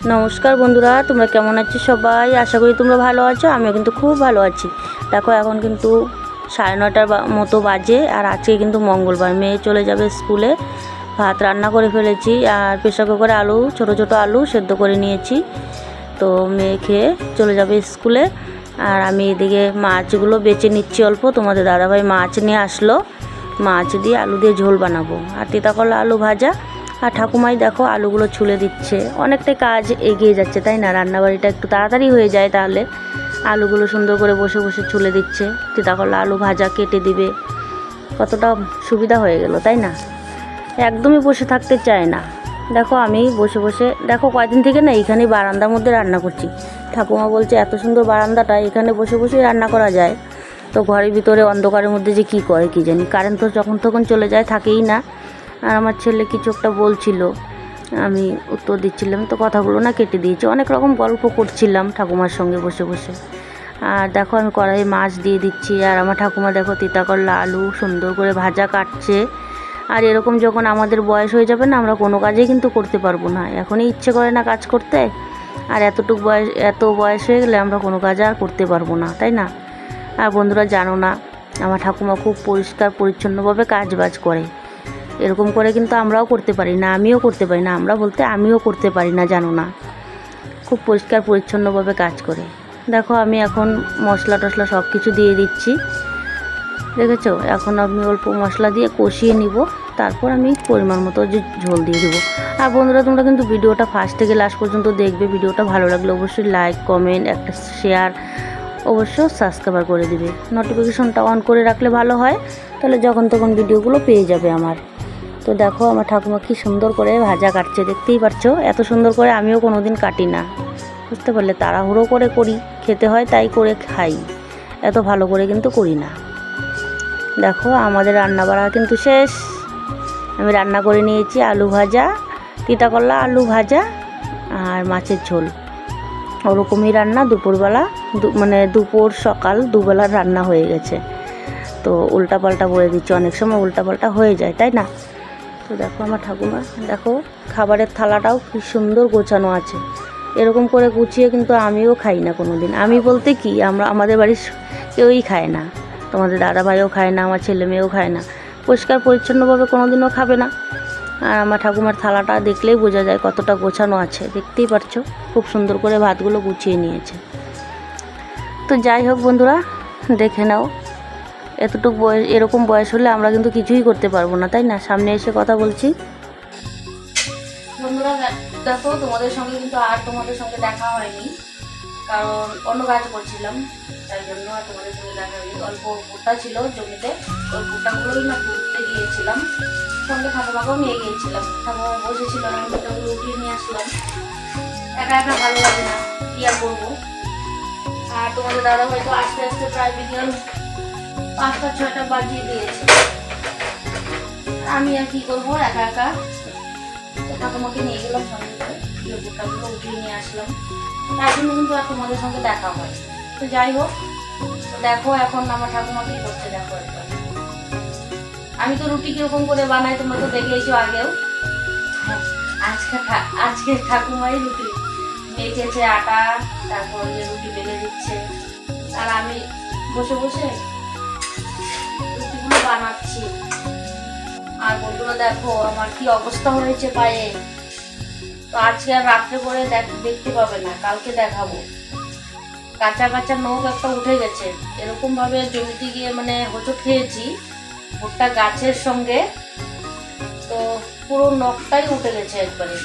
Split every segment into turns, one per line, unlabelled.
नमस्कार बंधुरा तुम्हारा केमन आছো सबाई आशा करी तुम्हारा भालो आছো आमिও কিন্তু खूब भालो आছি। देखो এখন কিন্তু 9:30টার মতো বাজে আর আজকে কিন্তু মঙ্গলবার মেয়ে চলে যাবে স্কুলে। ভাত রান্না করে ফেলেছি আর প্রেসার কুকারে আলু ছোট ছোট আলু সেদ্ধ করে নিয়েছি। তো মেয়ে খেয়ে চলে যাবে স্কুলে আর আমি এদিকে মাছগুলো বেছে নিচ্ছি অল্প। তোমাদের দাদাভাই মাছ নিয়ে আসলো, মাছ দিয়ে আলু দিয়ে ঝোল বানাবো আর তিতা করলা আলু ভাজা। আর ঠাকুমাই দেখো আলুগুলো ছুলে দিচ্ছে, অনেকটাই কাজ এগিয়ে যাচ্ছে তাই না, রান্নাবাড়িটা একটু তাড়াতাড়ি হয়ে যায় তাহলে। আলুগুলো সুন্দর করে বসে বসে ছুলে দিচ্ছে, তিতা করলা আলু ভাজা কেটে দিবে, কতটা সুবিধা হয়ে গেল তাই না। একদমই বসে থাকতে চায় না। দেখো আমি বসে বসে দেখো কয়েকদিন থেকে না এইখানে বারান্দার মধ্যে রান্না করছি। ঠাকুমা বলছে এত সুন্দর বারান্দাটা এখানে বসে বসেই রান্না করা যায়। তো ঘরের ভিতরে অন্ধকারের মধ্যে যে কী করে কী জানি, কারেন্ট তো যখন তখন চলে যায়, থাকেই না। আর আমার ছেলে কিছু একটা বলছিল, আমি উত্তর দিচ্ছিলাম, তো কথাগুলো না কেটে দিয়েছি। অনেক রকম গল্প করছিলাম ঠাকুমার সঙ্গে বসে বসে। আর দেখো আমি কড়াইয়ে মাছ দিয়ে দিচ্ছি আর আমার ঠাকুমা দেখো তিতা করলা আলু সুন্দর করে ভাজা কাটছে। আর এরকম যখন আমাদের বয়স হয়ে যাবে না, আমরা কোনো কাজেই কিন্তু করতে পারবো না, এখনই ইচ্ছে করে না কাজ করতে। আর এত বয়স হয়ে গেলে আমরা কোনো কাজ আর করতে পারবো না তাই না। আর বন্ধুরা জানো না, আমার ঠাকুমা খুব পরিষ্কার পরিচ্ছন্নভাবে কাজ বাজ করে। এরকম করে কিন্তু আমরাও করতে পারি না, আমিও করতে পারি না, আমরা বলতে আমিও করতে পারি না জানো না। খুব পরিষ্কার পরিচ্ছন্নভাবে কাজ করে। দেখো আমি এখন মশলা টশলা সব কিছু দিয়ে দিচ্ছি, দেখেছো। এখন আমি অল্প মশলা দিয়ে কষিয়ে নিব, তারপর আমি পরিমাণ মতো যে ঝোল দিয়ে দেবো। আর বন্ধুরা তোমরা কিন্তু ভিডিওটা ফার্স্ট থেকে লাস্ট পর্যন্ত দেখবে। ভিডিওটা ভালো লাগলে অবশ্যই লাইক কমেন্ট একটা শেয়ার অবশ্য সাবস্ক্রাইব করে দিবে। নোটিফিকেশনটা অন করে রাখলে ভালো হয়, তাহলে যখন তখন ভিডিওগুলো পেয়ে যাবে আমার। তো দেখো আমার ঠাকুমা কি সুন্দর করে ভাজা কাটছে, দেখতেই পারছো। এত সুন্দর করে আমিও কোনো দিন কাটি না, বুঝতে পারলে। তাড়াহুড়ো করে করি, খেতে হয় তাই করে খাই, এত ভালো করে কিন্তু করি না। দেখো আমাদের রান্না বাড়া কিন্তু শেষ। আমি রান্না করে নিয়েছি আলু ভাজা, তিতা করলা আলু ভাজা আর মাছের ঝোল। ওরকমই রান্না দুপুরবেলা, মানে দুপুর সকাল দুবেলার রান্না হয়ে গেছে। তো উল্টাপাল্টা বলে দিচ্ছি, অনেক সময় উল্টাপাল্টা হয়ে যায় তাই না। তো দেখো আমার ঠাকুমা দেখো খাবারের থালাটাও কি সুন্দর গোছানো আছে। এরকম করে গুছিয়ে কিন্তু আমিও খাই না কোনো দিন। আমি বলতে কি, আমাদের বাড়ির কেউই খায় না, তোমাদের দাদা ভাইও খায় না, আমার ছেলে মেয়েও খায় না, পরিষ্কার পরিচ্ছন্নভাবে কোনো দিনও খাবে না। আর আমার ঠাকুমার থালাটা দেখলেই বোঝা যায় কতটা গোছানো আছে, দেখতেই পারছো। খুব সুন্দর করে ভাতগুলো গুছিয়ে নিয়েছে। তো যাই হোক বন্ধুরা, দেখে নাও এতটুকু বয়স, এরকম বয়স হলে আমরা কিন্তু কিছুই করতে পারবো না তাই না। সামনে এসে কথা বলছি বন্ধুরা। দেখো তোমাদের সঙ্গে কিন্তু আর তোমাদের সঙ্গে দেখা হয়নি, কারণ অন্য কাজ করছিলাম, তাই জন্য আর তোমাদের সঙ্গে দেখা হয়নি। অল্প ভুট্টা ছিল জমিতে, ওই ভুট্টাগুলোই না তুলতে গিয়েছিলাম, সঙ্গে ঠাকুমাকেও নিয়ে গিয়েছিলাম। ঠাকুমা বসেছিল, আমি ভুট্টাগুলো উঠিয়ে নিয়ে আসলাম। একা একা ভালো লাগে না, কি আর করবো। আর তোমাদের দাদা হয়তো আস্তে আস্তে প্রায় বিকেল 5টা 6টা বাজিয়ে দিয়েছে। আমি আর কি করবো একা একা, ঠাকুমাকে নিয়ে গেলাম সঙ্গে করে, ভুট্টাগুলো উঠিয়ে নিয়ে আসলাম। তার জন্য কিন্তু আর তোমাদের সঙ্গে দেখা হয়। তো যাই হোক, দেখো এখন আমার ঠাকুমা কি করছে দেখো একবার। আমি তো রুটি কিরকম করে বানাই তোমরা তো দেখেইছো আগেও। আজকে ঠাকুমাই রুটি মেখেছে আটা, তারপর রুটি বেলে দিচ্ছে আর আমি বসে বসে রুটিগুলো বানাচ্ছি। আর বন্ধুরা দেখো আমার কি অবস্থা হয়েছে পায়ে। তো আজকে আর রাত্রে করে দেখতে পাবে না, কালকে দেখাবো। কাঁচা কাঁচা নখ একটা উঠে গেছে, এরকম ভাবে জমিতে গিয়ে মানে হোঁচট খেয়েছি ভুট্টা গাছের সঙ্গে। তো পুরো নখটাই উঠে গেছে একবারে,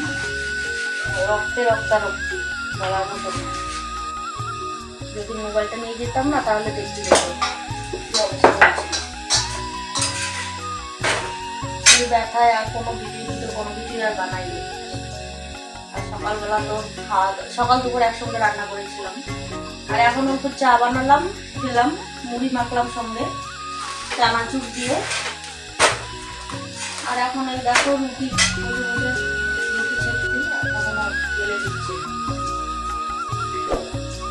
রক্তারক্তি বলার মতো। যদি মোবাইলটা নিয়ে যেতাম না তাহলে দেখতে যেত কি অবস্থা হয়েছে। এই ব্যথায় আর কোনো ভিডিও আর বানাইনি। আর সকালবেলা তো সকাল দুপুর একসঙ্গে রান্না করেছিলাম। আর এখন একটু চা বানালাম, খেলাম, মুড়ি মাখলাম সঙ্গে চানাচুর দিয়ে। আর এখন এই দেখো রুটি ছেড়ে এখন বেলে দিচ্ছি,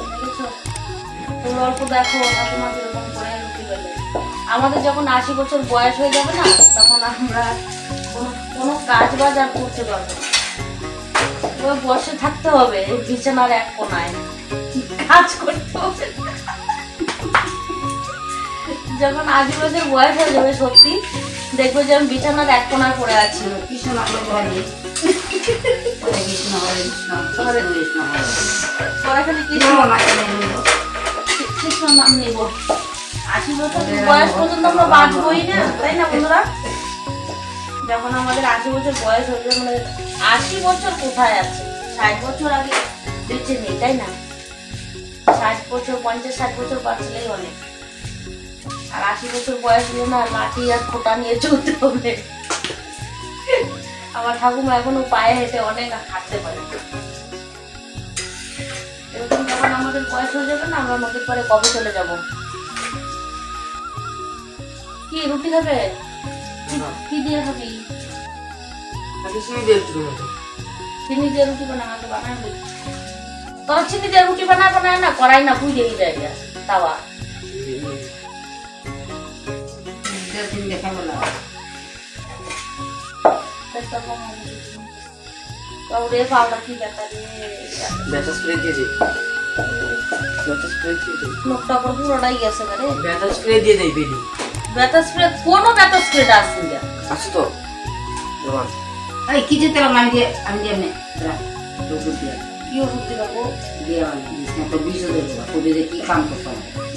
দেখেছো। তোমরা অল্প দেখো ঠাকুমা কিরকম করে রুটি বেলে। আমাদের যখন 80 বছর বয়স হয়ে যাবে না, তখন আমরা কোনো কাজ বাজ আর করতে পারবো না। তোমার বসে থাকতে হবে বিছানার এক কোনায়, কাজ করতে হবে। যখন 80 বছর বয়স হয়ে যাবে সত্যি দেখবো যে আমি বিছানার এক কোনায় পড়ে আছি। কৃষ্ণ নাম নেব। 80 বছর বয়স পর্যন্ত আমরা বাঁচবই না, তাই না বন্ধুরা? যখন আমাদের 80 বছর বয়স হয়ে যাবে, মানে 80 বছর কোথায় আছে, 60 বছর আগে বেঁচে নেই, তাই না? 60 বছর 50-60 বছর বাঁচলেই অনেক। আর 80 বছর বয়স হলে না লাঠি আর খোটা নিয়ে চলতে হবে। আমার ঠাকুমা এখনো পায়ে হেঁটে অনেক হাঁটতে পারে। এরকম যখন আমাদের বয়স হয়ে যাবে না, আমরা নদীর পরে কবে চলে যাব? কি রুটি খাবে? কি দিয়ে খাবি? চিনি দিয়ে রুটি বানাতে বানাবি? তোরা চিনি দিয়ে রুটি বানায় না, করাই না পুই দিয়ে যায় তাওয়া। পুরোটাই গেছে কোনো ব্যথা স্প্রে আছে তো? কি যেতে আমি দিয়ে কি ওষুধ দেবো?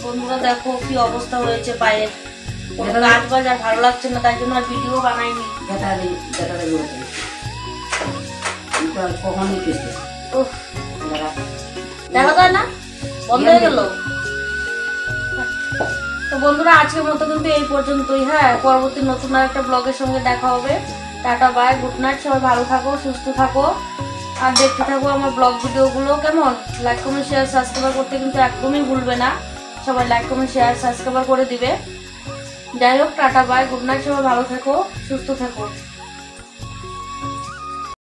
বন্ধুরা দেখো কি অবস্থা হয়েছে পায়ের, কাজ বাজ আর ভালো লাগছে না, তাই জন্য আর ভিডিও বানাইনি। দেখা যায় না, বন্ধ হয়ে গেল। তো বন্ধুরা আজকের মতো কিন্তু এই পর্যন্তই। হ্যাঁ, পরবর্তী নতুন আর একটা ব্লগের সঙ্গে দেখা হবে। টাটা বাই, গুড নাইট, সবাই ভালো থাকো, সুস্থ থাকো, আর দেখতে থাকো আমার ব্লগ ভিডিওগুলো। কেমন? লাইক কমেন্ট শেয়ার সাবস্ক্রাইব করতে কিন্তু একদমই ভুলবে না। সবাই লাইক কমেন্ট শেয়ার সাবস্ক্রাইব করে দিবে। যাই হোক, টাটা বাই, গুড নাইট, সবাই ভালো থেকো, সুস্থ থেকো।